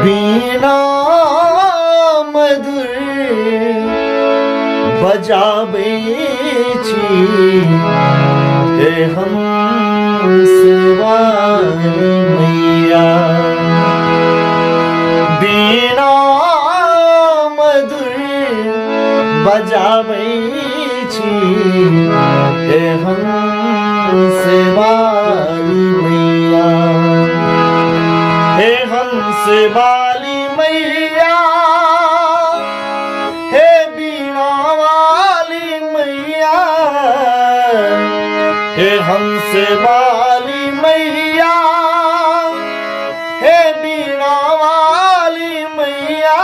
बीना मधुर बजाबै छी हे हंसवाली मैया। बीना मधुर बजाबै छी हे हंसवाली मैया। हे हंसवाली मैया, हे बीणा वाली मैया, हे हंसवाली मैया, हे बीणा वाली मैया।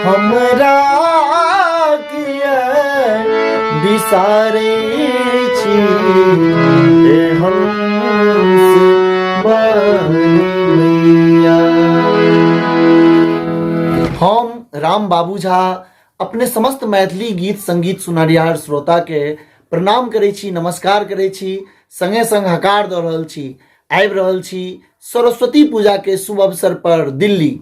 हमरा किया बिसारै छी हे हम राम बाबू झा अपने समस्त मैथिली गीत संगीत सुनरियार श्रोता के प्रणाम करै छी, नमस्कार करै छी, संगे संग हकार दऽ रहल छी। आबि रहल छी सरस्वती पूजा के शुभ अवसर पर दिल्ली।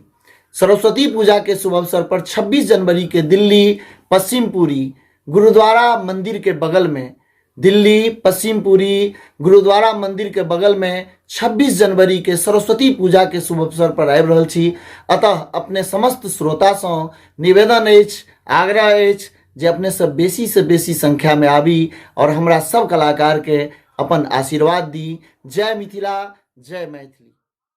सरस्वती पूजा के शुभ अवसर पर 26 जनवरी के दिल्ली पश्चिमपुरी गुरुद्वारा मंदिर के बगल में, दिल्ली पश्चिमपुरी गुरुद्वारा मंदिर के बगल में 26 जनवरी के सरस्वती पूजा के शुभ अवसर पर आबि रहल छी। अतः अपने समस्त श्रोता सँ निवेदन अछि, आग्रह अछि जे अपने सब बेसी से बेसी संख्या में आबी और हमरा सब कलाकार के अपन आशीर्वाद दी। जय मिथिला, जय मैथिली।